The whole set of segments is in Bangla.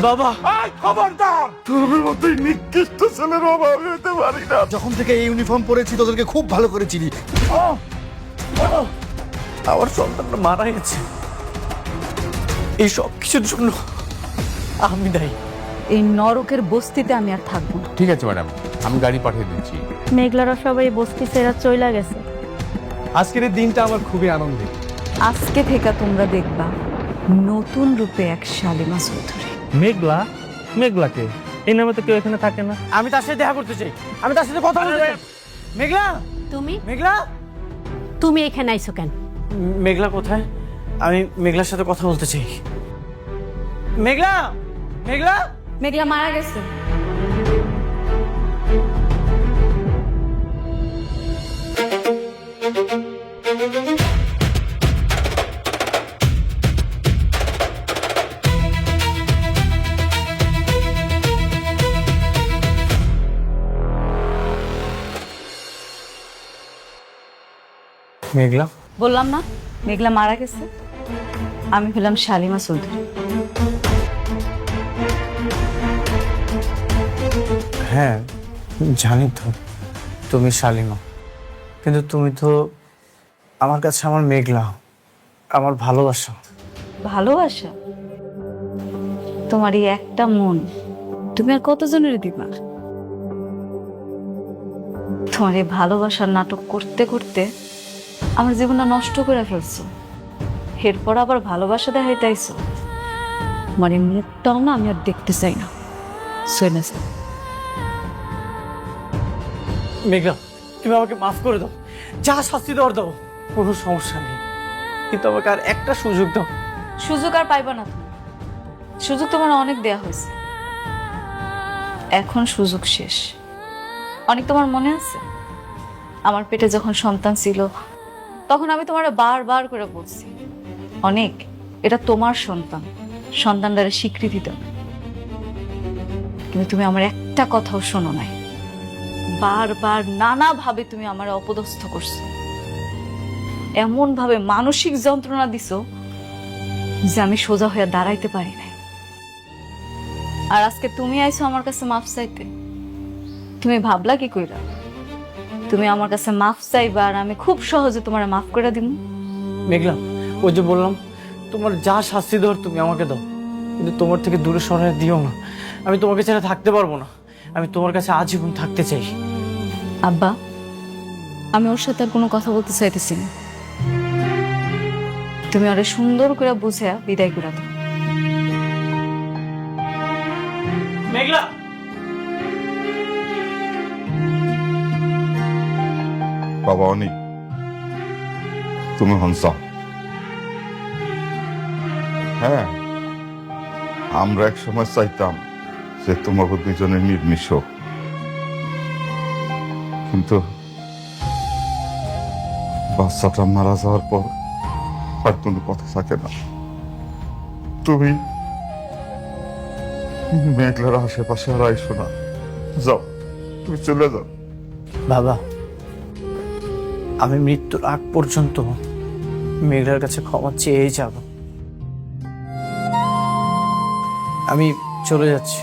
বাবা খবরদার, তোর মতোই নিকৃষ্ট ছেলের অভাব হতে পারি না। যখন থেকে এই ইউনিফর্ম পরেছি তোদেরকে খুব ভালো করে চিনি। আমার সন্তানটা মারা গেছে, এই সব কিছুর জন্য আমি দায়ী। এই নরকের বস্তিতে আমি আর থাকবো না। ঠিক আছে ম্যাডাম, আমি গাড়ি পাঠিয়ে দিচ্ছি। মেঘলারা সবাই বস্তি ছেড়ে চইলা গেছে। আজকের এই দিনটা আমার খুবই আনন্দের। আজকে থেকে তোমরা দেখবা নতুন রূপে এক শালিমা চৌধুরী। মেঘলা? মেঘলাকে? এই নামে তো কেউ এখানে থাকে না। আমি তার সাথে দেখা করতে চাই, আমি তার সাথে কথা বলতে চাই। মেঘলা, তুমি মেঘলা, তুমি এখানে আইছো কেন? মেঘলা কোথায়? আমি মেঘলার সাথে কথা বলতে চাই। মেঘলা, মেঘলা, মেঘলা মারা গেছে। মেঘলা, বললাম না মেঘলা মারা গেছে। আমি হলাম শালিমা চৌধুরী। হ্যাঁ জানি তো তুমি শালিমা, কিন্তু তুমি তো আমার কাছে আমার মেঘলা, আমার ভালোবাসা। ভালোবাসা? তোমার এই একটা মন তুমি আর কতজনের দিবা? তোমার এই ভালোবাসার নাটক করতে করতে আমার জীবনটা নষ্ট করে ফেলছো। এরপর আবার ভালোবাসা দেখাইতে আইছো। মানে মুখটাও না আমি আর দেখতে চাই না। সৈনাস, মেঘলা, তুমি আমাকে মাফ করে দাও, যা শাস্তি দেওয়ার দাও, কোনো সমস্যা নেই, কিন্তু আমাকে আর একটা সুযোগ দাও। সুযোগ আর পাইবা না তুমি। সুযোগ তোমার অনেক দেয়া হয়েছে, এখন সুযোগ শেষ। অনেক তোমার মনে আছে আমার পেটে যখন সন্তান ছিল তখন আমি তোমার বারবার করে বলছি, অনেক এটা তোমার সন্তান, সন্তানটারে স্বীকৃতি দাও। কিন্তু তুমি আমার একটা কথাও শোনো নাই। বারবার নানাভাবে তুমি আমার অপদস্থ করছো, এমন ভাবে মানসিক যন্ত্রণা দিছো যে আমি সোজা হয়ে দাঁড়াইতে পারি নাই। আর আজকে তুমি আইছো আমার কাছে মাফ চাইতে। তুমি ভাবলা কি কইরা তুমি আমার কাছে মাফ চাইবা আর আমি খুব সহজে তোমার মাফ করে দিব? মেঘলা, ওই যে বললাম তোমার যা শাস্তি দেওয়ার তুমি আমাকে দাও, কিন্তু তোমার থেকে দূরে সরাই দিও না। আমি তোমাকে ছাড়া থাকতে পারবো না, আমি তোমার কাছে আজীবন থাকতে চাই। আব্বা, আমি ওর সাথে আর কোনো কথা বলতে চাইতেছি না। তুমি ওরে সুন্দর করে বুঝে বিদায় করে দাও। মেঘলা, বাবা অনেক, তুমি হনসা। হ্যাঁ, আমরা এক সময় চাইতাম যে তোমাকে দুজনে নির্মিষ হোক, কিন্তু বাচ্চাটা মারা যাওয়ার পর আর কোনো কথা থাকে না। তুমি মেঘলার আশেপাশে আর আইসো না, যাও, তুমি চলে যাও। বাবা, আমি মৃত্যুর আগ পর্যন্ত মেঘলার কাছে ক্ষমা চেয়েই যাব। আমি চলে যাচ্ছি,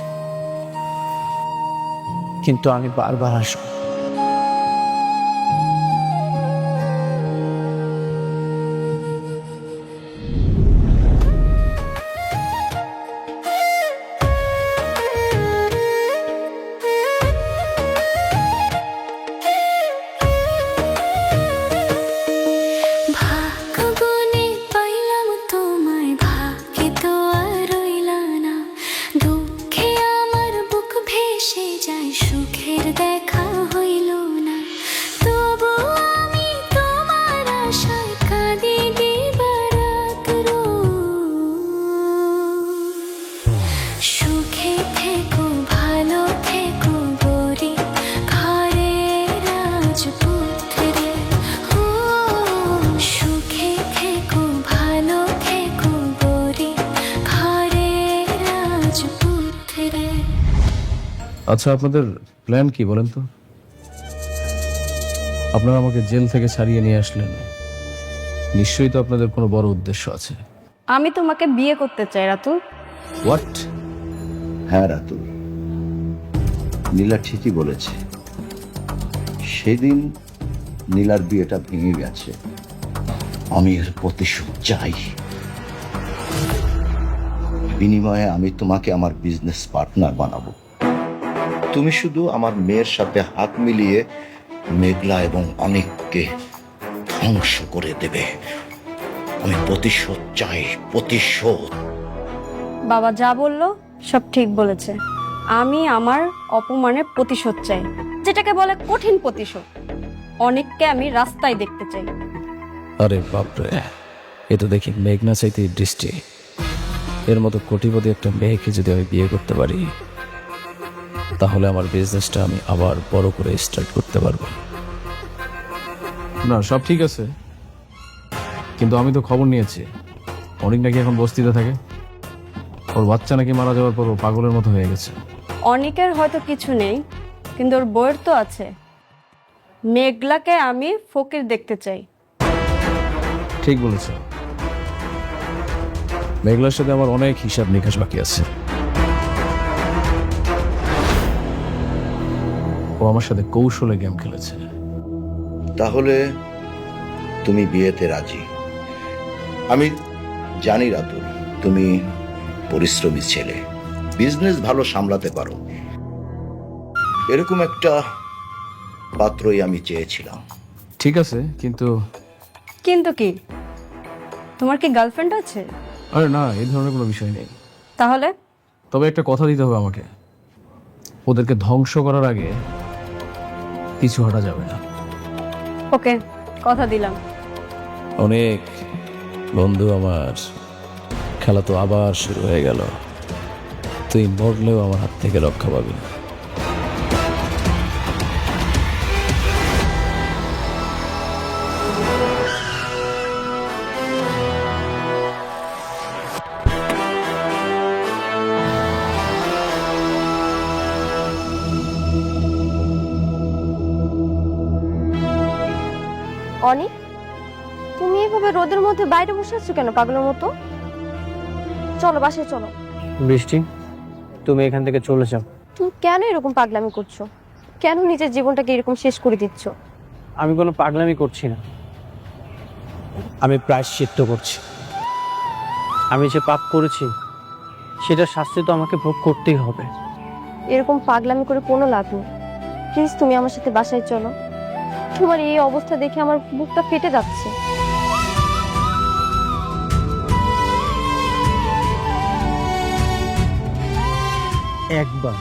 কিন্তু আমি বারবার আসবো। ভাগ্যগুণে পাইলাম তোমায়, ভাগ্যে তো আর রইলা না। দুঃখে আমার বুক ভেসে যায়, সুখের দেখা হইল না। তবু আমি তোমার আশায় কাঁদি দিবারাত রোজ। সুখে থেকো, ভালো থেকো গরি, ঘরের রাজপুত্রে। ও সুখে থেকো, ভালো থেকো গরি, ঘরের রাজপুত্রে। আচ্ছা, আপনাদের প্ল্যান কি বলেন তো? আপনারা আমাকে জেল থেকে ছাড়িয়ে নিয়ে আসলেন, নিশ্চয়ই তো আপনাদের কোনো বড় উদ্দেশ্য আছে। আমি তোমাকে বিয়ে করতে চাই রাতুল। হোয়াট? হ্যাঁ রাতুল, নীলা ঠিকই বলেছে। সেদিন নীলার বিয়েটা ভেঙে গেছে। আমি এর প্রতিশোধ চাই। বিনিময়ে আমি তোমাকে আমার বিজনেস পার্টনার বানাবো। তুমি শুধু আমার মেয়ের সাথে হাত মিলিয়ে মেঘলা এবং অনেককে ধ্বংস করে দেবে। আমি প্রতিশোধ চাই, প্রতিশোধ। বাবা যা বললো সব ঠিক বলেছে। আমি আমার অপমানের প্রতিশোধ চাই, যেটাকে বলে কঠিন প্রতিশোধ। অনেককে আমি রাস্তায় দেখতে চাই। আরে বাপরে, এ তো দেখি মেঘনা চাইতে দৃষ্টি। এর মতো কোটিপতি একটা মেয়েকে যদি আমি বিয়ে করতে পারি, তাহলে আমার বিজনেসটা আমি আবার বড় করে স্টার্ট করতে পারবো। না, সব ঠিক আছে, কিন্তু আমি তো খবর নিয়েছি অনেক নাকি এখন বস্তিতে থাকে। ওর বাচ্চা নাকি মারা যাওয়ার পর ও পাগলের মতো হয়ে গেছে। অনেকের হয়তো কিছু নেই, কিন্তু ওর বইয়ের তো আছে। মেঘলাকে আমি ফকির দেখতে চাই। ঠিক বলেছ, মেঘলার সাথে আমার অনেক হিসাব নিকাশ বাকি আছে। ও আমার সাথে কৌশলে গেম খেলেছে। তাহলে তুমি বিয়েতে রাজি? আমি জানি রাতুল, তুমি পরিশ্রমী ছেলে, বিজনেস ভালো সামলাতে পারো। এরকম একটা পাত্রই আমি চেয়েছিলাম। ঠিক আছে, কিন্তু কিন্তু কি, তোমার কি গার্লফ্রেন্ড আছে? আরে না, এই ধরনের কোনো বিষয় নেই। তাহলে তবে একটা কথা দিতে হবে আমাকে, ওদেরকে ধ্বংস করার আগে কিছু হটা যাবে না। ওকে, কথা দিলাম। অনেক বন্ধু আমার, খেলা তো আবার শুরু হয়ে গেল। তুই মরলেও আমার হাত থেকে রক্ষা পাবি না। অনিক, তুমি এভাবে রোদের মধ্যে বাইরে বসে আছো কেন পাগলের মতো? চলো বাসায় চলো। বৃষ্টি, তুমি এখান থেকে চলে যাও। তুমি কেন এরকম পাগলামি করছো? কেন নিজের জীবনটাকে এরকম শেষ করে দিচ্ছ? আমি কোনো পাগলামি করছি না, আমি প্রায়শ্চিত্ত করছি। আমি যে পাপ করেছি সেটার শাস্তি তো আমাকে ভোগ করতেই হবে। এরকম পাগলামি করে কোনো লাভ নেই। প্লিজ তুমি আমার সাথে বাসায় চলো। তোমার এই অবস্থা দেখে আমার বুকটা ফেটে যাচ্ছে। একবার,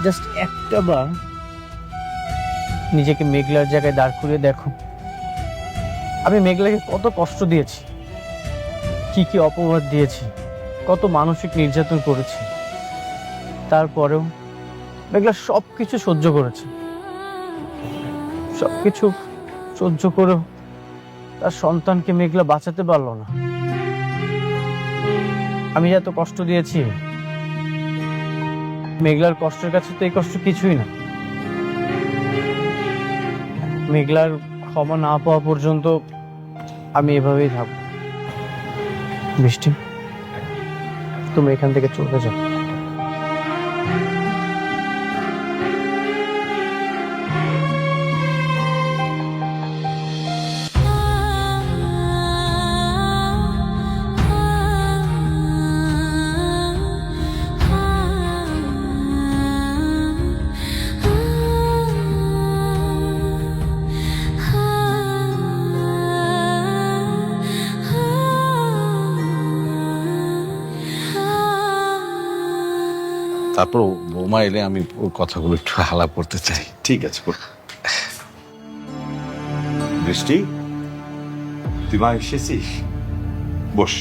জাস্ট একটা বার নিজেকে মেঘলার জায়গায় দাঁড় করিয়ে দেখো। আমি মেঘলাকে কত কষ্ট দিয়েছি, কি কি অপবাদ দিয়েছি, কত মানসিক নির্যাতন করেছি। তারপরেও মেঘলা সবকিছু সহ্য করেছে। সবকিছু সহ্য করেও তার সন্তানকে মেঘলা বাঁচাতে পারলো না। আমি এত কষ্ট দিয়েছি, মেঘলার কষ্টের কাছে তো এই কষ্ট কিছুই না। মেঘলার ক্ষমা না পাওয়া পর্যন্ত আমি এভাবেই থাকবো। বৃষ্টি, তুমি এখান থেকে চলে যাও। তারপর বৌমা এলে আমি ওর কথাগুলো একটু আলাপ করতে চাই। ঠিক আছে, বৃষ্টি, তুই মা এসেছিস? বস,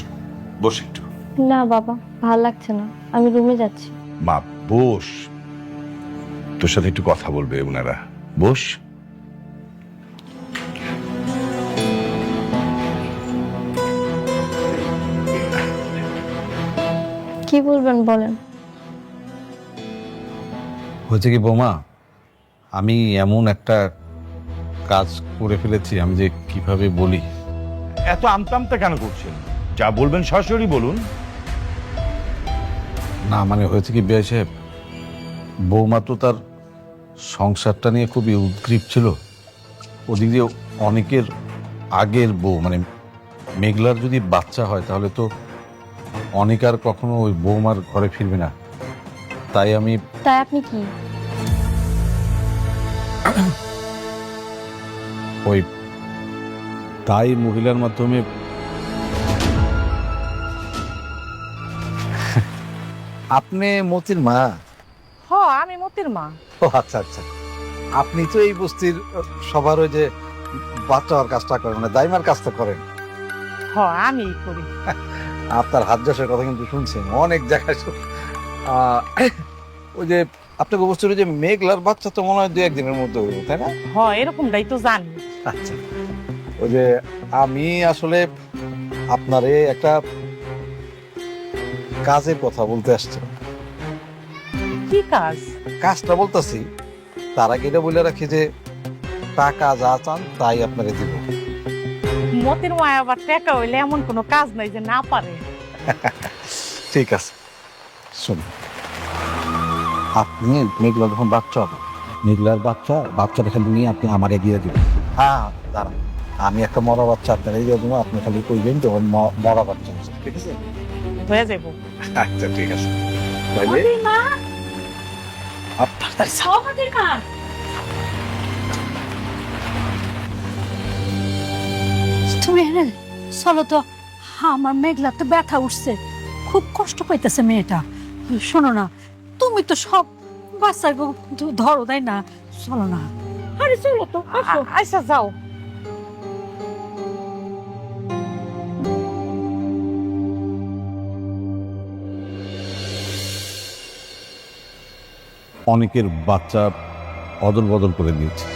বস একটু। না বাবা, ভাল লাগছে না, আমি রুমে যাচ্ছি। মা বস, তোর সাথে একটু কথা বলবে ওনারা। বস। কি বলবেন বলেন। হয়েছে কি বৌমা, আমি এমন একটা কাজ করে ফেলেছি, আমি যে কিভাবে বলি। এত আমতামতা কেন করছেন? যা বলবেন সরাসরি বলুন। না মানে হয়েছে কি বিআই সাহেব, বৌমা তো তার সংসারটা নিয়ে খুবই উদ্গ্রীব ছিল। ওদিক দিয়ে অনেকের আগের বউ মানে মেঘলার যদি বাচ্চা হয় তাহলে তো অনেক আর কখনো ওই বৌমার ঘরে ফিরবে না। তাই আমি তাই আপনি কি ওই তাই মহিলার মাধ্যমে আপনি মতির মা? হ, আমি মতির মা। ও আচ্ছা আচ্ছা, আপনি তো এই বস্তির সবার ওই যে বাচ্চা হওয়ার কাজটা করেন, মানে দাইমার কাজটা করেন। হ, আমি করি। আপনার হাত যশের কথা কিন্তু শুনছেন অনেক জায়গায়। ওই যে আপনাকে বস্তির ওই যে মেঘলার বাচ্চা তো মনে হয় 2-1 দিনের মধ্যে হইব, তাই না? হ, এরকমটাই তো জানি। আচ্ছা, ওই যে আমি আসলে আপনারে একটা কাজের কথা বলতে আসছি। কি কাজ? কাজটা বলতেছি, তার আগে এটা বলে রাখি যে টাকা যা চান তাই আপনাকে দিব। মতির মা আবার টাকা হইলে এমন কোনো কাজ নাই যে না পারে। ঠিক আছে, শুনুন, আপনি মেঘলা যখন বাচ্চা হবে, মেঘলার বাচ্চাটা খালি নিয়ে আপনি আমার এগিয়ে দিবেন। হ্যাঁ দাঁড়ান, আমি একটা মরা বাচ্চা আপনার এগিয়ে দেবো, আপনি খালি কইবেন তো মরা বাচ্চা, ঠিক আছে? হয়ে যাব। আচ্ছা ঠিক আছে, তাহলে তুমি এনে চলো তো, আমার মেঘলা তো ব্যথা উঠছে, খুব কষ্ট পাইতেছে মেয়েটা। শোনো না, তুমি তো সব বাচ্চার ধরো, তাই না? চলো না। আরে চলো তো, আচ্ছা যাও। অনেকের বাচ্চা অদল বদল করে দিয়েছে।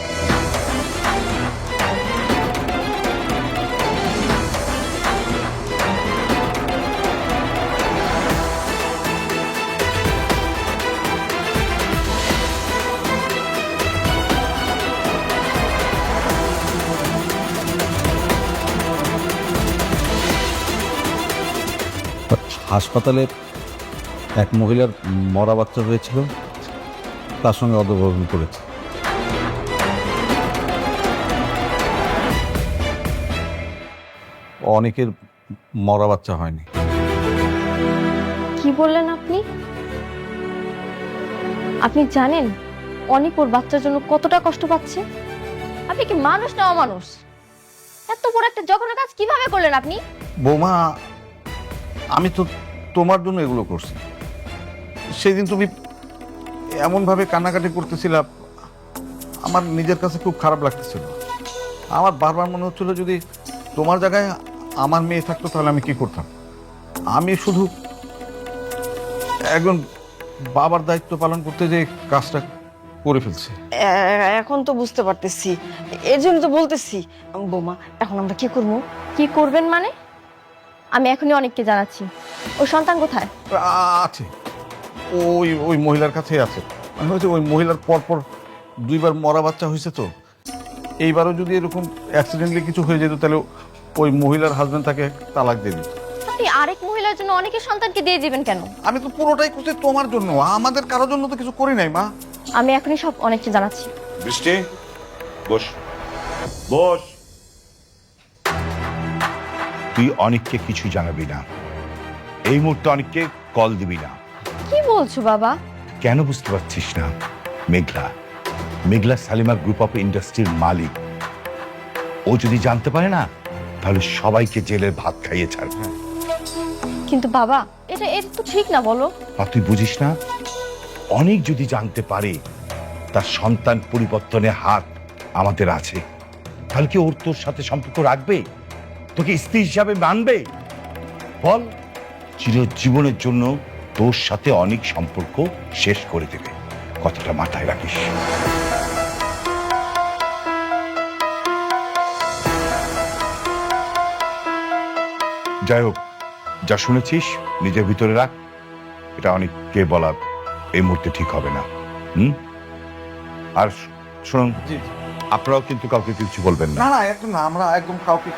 হাসপাতালে এক মহিলার মরা বাচ্চা হয়েছিল, তার সঙ্গে অদবরণ করেছে। অনেকের মরা বাচ্চা হয়নি। কি বললেন আপনি? আপনি জানেন অনেক ওর বাচ্চার জন্য কতটা কষ্ট পাচ্ছে? আপনি কি মানুষ না অমানুষ? এত বড় একটা জঘন্য কাজ কিভাবে করলেন আপনি? বৌমা, আমি তো তোমার জন্য এগুলো করছি। সেদিন তুমি এমনভাবে কান্নাকাটি করতেছিলা, আমার নিজের কাছে খুব খারাপ লাগতেছিল। আমার বারবার মনে হচ্ছিল যদি তোমার জায়গায় আমার মেয়ে থাকতো তাহলে আমি কি করতাম। আমি শুধু একজন বাবার দায়িত্ব পালন করতে যে কাজটা করে ফেলছি। এখন তো বুঝতে পারতেছি, এর জন্য তো বলতেছি। বৌমা, এখন আমরা কি করবো? কি করবেন মানে? আমি এখনই অনেককে জানাচ্ছি। ওর সন্তান কোথায়? আছে, ওই ওই মহিলার কাছেই আছে। মানে হয়েছে ওই মহিলার পরপর 2বার মরা বাচ্চা হয়েছে, তো এইবারও যদি এরকম অ্যাক্সিডেন্টলি কিছু হয়ে যেত তাহলে ওই মহিলার হাজবেন্ড তাকে তালাক দিয়ে দিত। আপনি আরেক মহিলার জন্য অনেকের সন্তানকে দিয়ে দিবেন কেন? আমি তো পুরোটাই করছি তোমার জন্য, আমাদের কারোর জন্য তো কিছু করি নাই মা। আমি এখনই সব অনেককে জানাচ্ছি। বৃষ্টি, বস বস। তুই অনেককে কিছু জানাবি না, এই মুহূর্তে অনেককে কল দিবি না। কি বলছো বাবা? কেন বুঝতে পারছিস না? মেঘলা সালিমা গ্রুপ অফ ইন্ডাস্ট্রির মালিক। ও যদি জানতে পারে না তাহলে সবাইকে জেলের ভাত খাইয়ে ছাড়বে। কিন্তু বাবা, এটা তো ঠিক না, বলো। আর তুই বুঝিস না? অনেক যদি জানতে পারে তার সন্তান পরিবর্তনে হাত আমাদের আছে, তাহলে কি ওর তোর সাথে সম্পর্ক রাখবে? তোকে স্ত্রী হিসাবে মানবে? বল, চিরজীবনের জন্য তোর সাথে অনেক সম্পর্ক শেষ করে দেবে। কথাটা মাথায় রাখিস। যাই হোক, যা শুনেছিস নিজের ভিতরে রাখ। এটা অনেককে বলা এই মুহূর্তে ঠিক হবে না। আর শুনুন, আপনারাও কিন্তু কাউকে কিছু বলবেন না। না না, একদম না, আমরা একদম কাউকে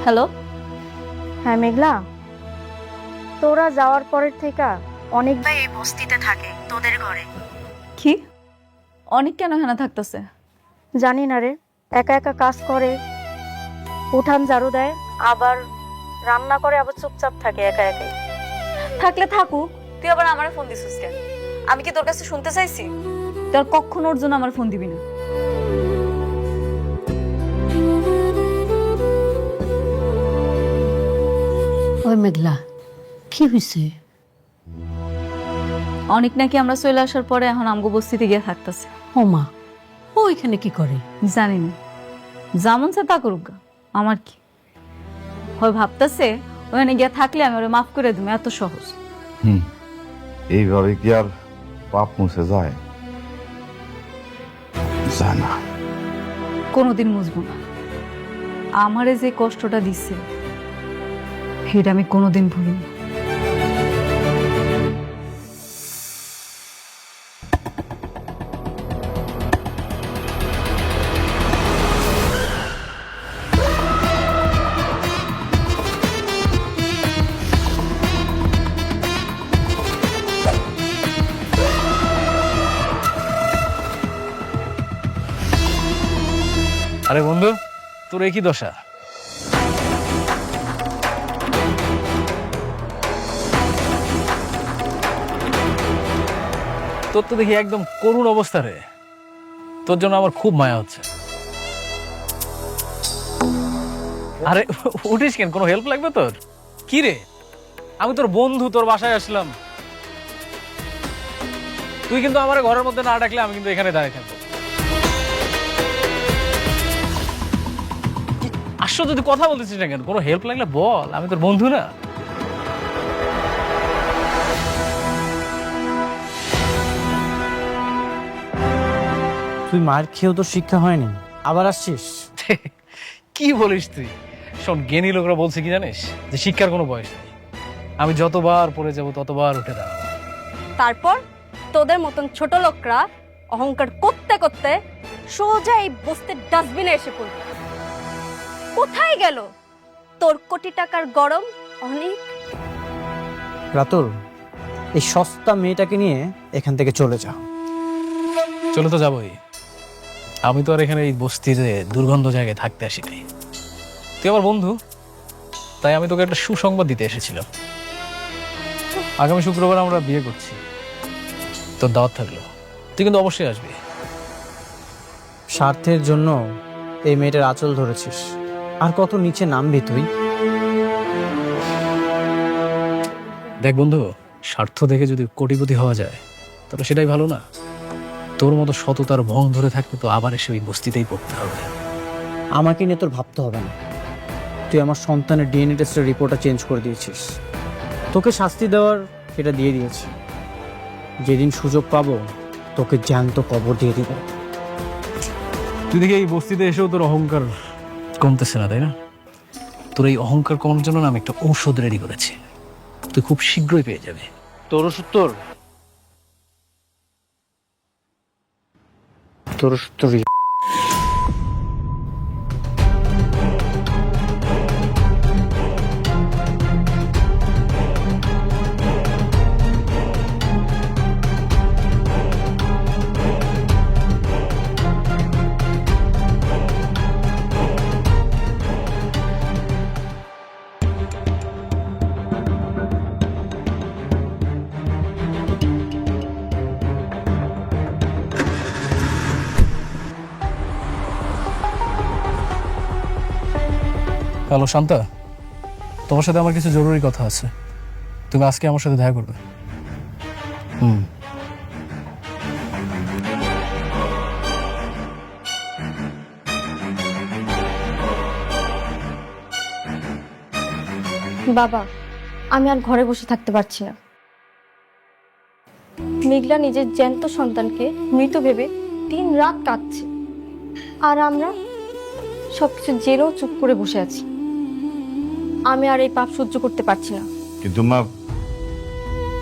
হ্যালো, হ্যাঁ মেঘলা, তোরা যাওয়ার পরের থেকে অনেক ভাই এই বস্তিতে থাকে তোদের ঘরে। কি? অনেক কেন এখানে থাকতেছে? জানি না রে, একা একা কাজ করে, উঠান ঝাড়ু দেয়, আবার রান্না করে, আবার চুপচাপ থাকে একা একাই। থাকলে থাকুক, তুই আবার আমারে ফোন দিছিস কেন? আমি কি তোর কাছে শুনতে চাইছি? তোর কখনো ওর জন্য আমার ফোন দিবি না। ওই মেঘলা, কি হয়েছে? অনেক নাকি আমরা চলে আসার পরে এখন আমগো বস্তিতে গিয়ে থাকতেছে। ও মা, ও এখানে কি করে? জানি না, যেমন সে তা করুক গা, আমার কি। হয় ভাবতেছে ওখানে গিয়ে থাকলে আমি ওরে মাফ করে দেবো, এত সহজ। এইভাবে কি আর পাপ মুছে যায়? যায় না। কোনোদিন মুছবো না। আমারে যে কষ্টটা দিচ্ছে সেটা আমি কোনোদিন ভুলি না। আরে বন্ধু, তোর এই কি দশা? তোর তো দেখি একদম করুণ অবস্থা রে। তোর জন্য আমার খুব মায়া হচ্ছে। আরে উঠিস কেন? কোনো হেল্প লাগবে তোর? কি রে, আমি তোর বন্ধু, তোর বাসায় আসলাম। তুই কিন্তু আমার ঘরের মধ্যে না ডাকলে আমি কিন্তু এখানে দাঁড়িয়ে থাকবো। আসলে তুই কথা বলতেছিস না কেন? কোনো হেল্প লাগলে বল, আমি তোর বন্ধু না? তুই মার খেয়েও তো শিক্ষা হয়নি, আবার আসছিস? কি বলিস তুই? শোন, জ্ঞানী লোকরা বলছে কি জানিস, যে শিক্ষার কোনো বয়স নেই। আমি যতবার পড়ে যাব ততবার উঠে দাঁড়াবো। তারপর তোদের মতন ছোট লোকরা অহংকার করতে করতে সোজা এই বস্তির ডাস্টবিনে এসে পড়বে। কোথায় গেল তোর কোটি টাকার গরম? অনেক রাতুল, এই সস্তা মেয়েটাকে নিয়ে এখান থেকে চলে যা। চলে তো যাবোই। আমি তো আর এখানে এই বস্তিতে দুর্গন্ধ জায়গায় থাকতে আসিনি। তুই আমার বন্ধু, তাই আমি তোকে একটা সুসংবাদ দিতে এসেছিলাম। আগামী শুক্রবার আমরা বিয়ে করছি। তোর দাওয়াত থাকলো, তুই কিন্তু অবশ্যই আসবি। স্বার্থের জন্য এই মেয়েটার আঁচল ধরেছিস, আর কত নিচে নামবি তুই? দেখ বন্ধু, স্বার্থ দেখে যদি কোটিপতি হওয়া যায় তাহলে সেটাই ভালো না? তোর মতো সততার ভং ধরে থাকতে তো আবার এসে ওই বস্তিতেই পড়তে হবে। আমাকে নিয়ে তোর ভাবতে হবে না। তুই আমার সন্তানের ডিএনএ টেস্টের রিপোর্টটা চেঞ্জ করে দিয়েছিস। তোকে শাস্তি দেওয়ার সেটা দিয়ে দিয়েছি। যেদিন সুযোগ পাবো তোকে জ্যান্ত কবর দিয়ে দিব। তুই দেখি এই বস্তিতে এসেও তোর অহংকার কমতেছে না, তাই না? তোর এই অহংকার কমানোর জন্য না আমি একটা ঔষধ রেডি করেছি, তুই খুব শীঘ্রই পেয়ে যাবে। তোর ওষুধ তোর ওষুধ তোর। হ্যালো শান্তা, তোমার সাথে আমার কিছু জরুরি কথা আছে। তুমি আজকে আমার সাথে দেখা করবে। বাবা, আমি আর ঘরে বসে থাকতে পারছি না। মেঘলা নিজের জ্যান্ত সন্তানকে মৃত ভেবে দিন রাত কাঁদছে, আর আমরা সবকিছু জেনেও চুপ করে বসে আছি। আমি আর এই পাপ সহ্য করতে পারছি না। কিন্তু মা,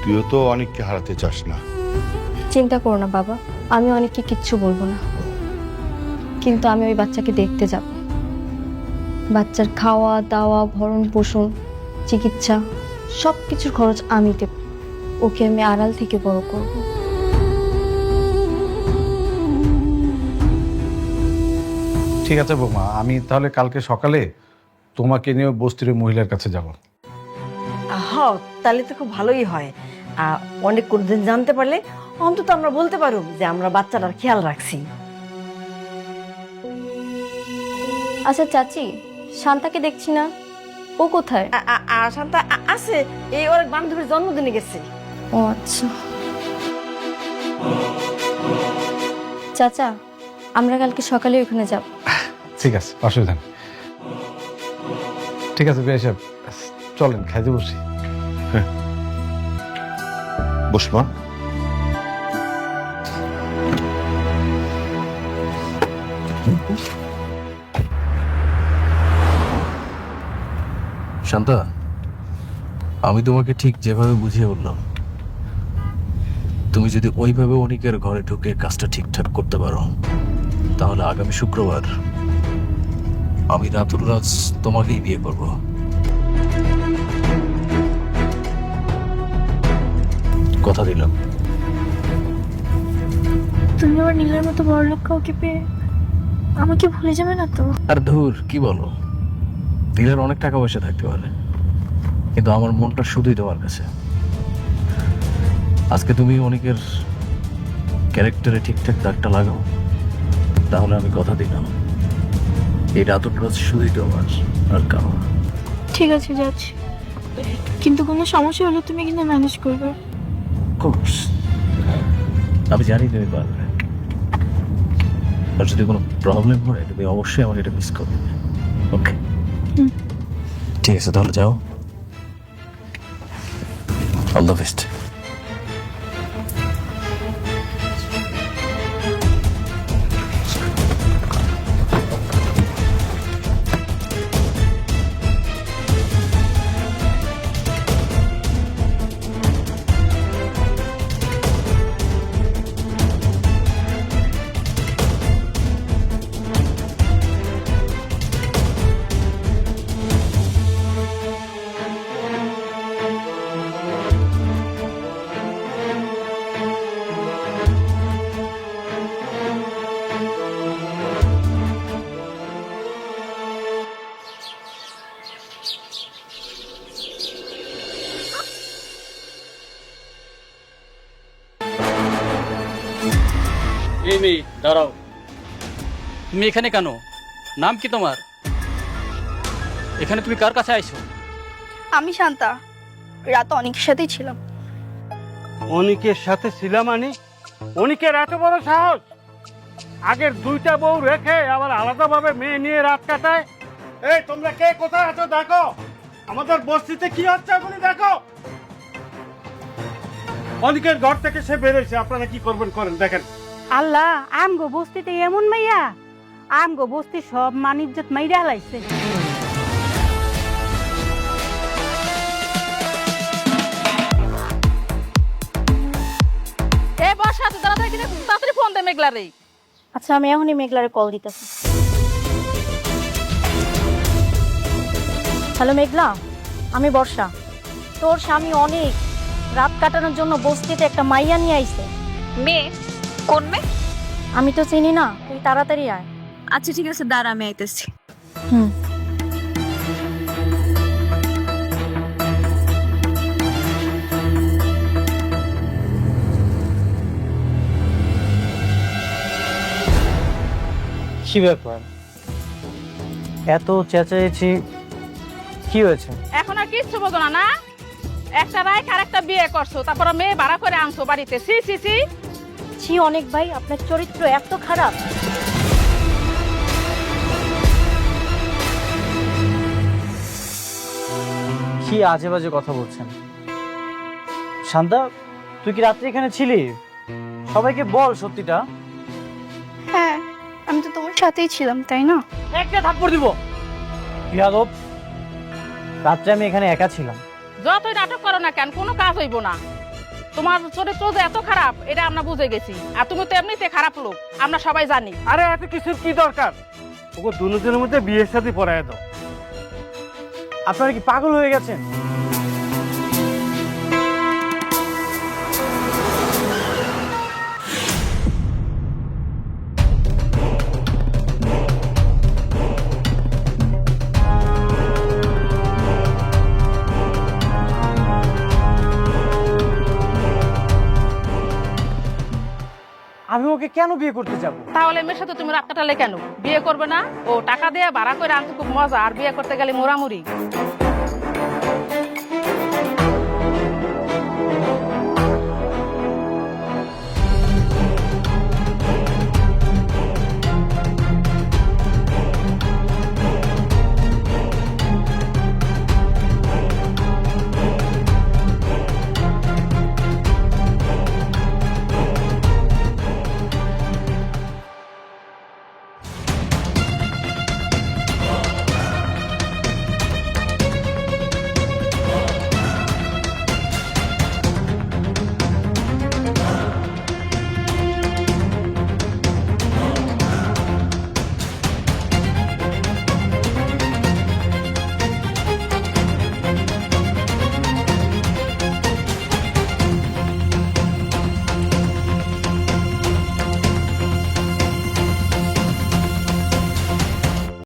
তুইও তো অনেককে হারাতে চাস না। চিন্তা করো না বাবা, আমি অনেককে কিচ্ছু বলবো না, কিন্তু আমি ওই বাচ্চাকে দেখতে যাব। বাচ্চার খাওয়া দাওয়া ভরণ পোষণ চিকিৎসা সব কিছুর খরচ আমি দেব। ওকে আমি আড়াল থেকে বড় করব। ঠিক আছে বৌমা, আমি তাহলে কালকে সকালে তোমাকে নিয়ে বস্তির মহিলার কাছে যাব। হ, তাহলে তো খুব ভালোই হয়। অনেক কোনদিন জানতে পারলে অন্তত আমরা বলতে পারব যে আমরা বাচ্চাটার খেয়াল রাখছি। আচ্ছা চাচি, শান্তাকে দেখছি না, ও কোথায়? আর শান্তা আছে, এই ওর বান্ধবীর জন্মদিনে গেছে। ও আচ্ছা। চাচা, আমরা কালকে সকালে ওখানে যাব। ঠিক আছে, অসুবিধা নেই। ঠিক আছে বিআই সাহেব, চলেন খাইতে বসি। বুঝমা, শান্তা, আমি তোমাকে ঠিক যেভাবে বুঝিয়ে বললাম, তুমি যদি ওইভাবে অনিকের ঘরে ঢুকে কাজটা ঠিকঠাক করতে পারো, তাহলে আগামী শুক্রবার আমি রাতুল রাজ তোমাকেই বিয়ে করব। কথা দিলাম। তুমি আবার নীলের মতো বড় লোক কাউকে পেয়ে আমাকে ভুলে যাবে না তো? আর ধুর, কি বলো, দিলের অনেক টাকা পয়সা থাকতে পারে, কিন্তু আমার মনটা শুধুই তোমার কাছে। আজকে তুমি অনেকের ক্যারেক্টারে ঠিকঠাক দাগটা লাগাও, তাহলে আমি কথা দিলাম এই রাতুল রাজ শুধুই তোমার, আর কারো না। ঠিক আছে যাচ্ছি, কিন্তু কোনো সমস্যা হলে তুমি কিন্তু ম্যানেজ করবে। কোর্স, আমি জানি তুমি পারবে। আর যদি কোনো প্রবলেম হয় তুমি অবশ্যই আমাকে এটা মিস করবে। ওকে, ঠিক আছে, তাহলে যাও। All the best. এই মেয়ে দাঁড়াও, তুমি এখানে কেন? নাম কি তোমার? এখানে তুমি কার কাছে আইছো? আমি শান্তা, রাত অনেকের সাথেই ছিলাম। অনিকের সাথে ছিলাম মানে? অনিকের এত বড় সাহস, আগের দুইটা বউ রেখে আবার আলাদাভাবে মেয়ে নিয়ে রাত কাটায়। এই তোমরা কে কোথায় আছো দেখো, আমাদের বস্তিতে কি হচ্ছে এখনই দেখো। অনিকের ঘর থেকে সে বেরোইছে, আপনারা কি করবেন করেন, দেখেন। আল্লাহ, আমগো বস্তিতে এমন মাইয়া, আমগো বস্তি সব মানিজ্জত মাইরা হালাইছে। এ বর্ষা, তুই তাড়াতাড়ি তাড়াতাড়ি ফোন দে মেঘলারে। আচ্ছা, আমি এখনই মেঘলারে কল দিতেছি। হ্যালো মেঘলা, আমি বর্ষা। তোর স্বামী অনেক রাত কাটানোর জন্য বস্তিতে একটা মাইয়া নিয়ে আইছে। মেয়ে? কোন মেয়ে? আমি তো চিনি না, তুই তাড়াতাড়ি আয়। আচ্ছা ঠিক আছে, দাঁড়া আমি আইতেছি। হুম। কি ব্যাপার, এত চেঁচাইছি, কি হয়েছে? এখন আর কিচ্ছু বোঝো না না? একটা রায় আর একটা বিয়ে করছো, তারপরে মেয়ে ভাড়া করে আনছো বাড়িতে। সি সি সি। ছি অনেক ভাই, আপনার চরিত্র এত খারাপ। কি আজে বাজে কথা বলছেন? শান্তা, তুই কি রাত্রে এখানে ছিলি? সবাইকে বল সত্যিটা। হ্যাঁ, আমি তো তোমার সাথেই ছিলাম, তাই না? একটা থাপ্পড় দিব। ইয়াদব, রাত্রে আমি এখানে একা ছিলাম। যতই নাটক করো না কেন, কোনো কাজ হইব না। তোমার চরিত্র যে এত খারাপ এটা আমরা বুঝে গেছি, আর তুমি তো এমনিতে খারাপ লোক, আমরা সবাই জানি। আরে এত কিছুর কি দরকার? ওকে দুজনের মধ্যে বিয়ের সাথে পড়ায় দাও। আপনারা কি পাগল হয়ে গেছেন? আমি ওকে কেন বিয়ে করতে যাব? তাহলে মেয়ের সাথে তুমি রাত কাটালে কেন? বিয়ে করবে না? ও টাকা দিয়ে ভাড়া করে আনতে খুব মজা, আর বিয়ে করতে গেলে মোরামুরি।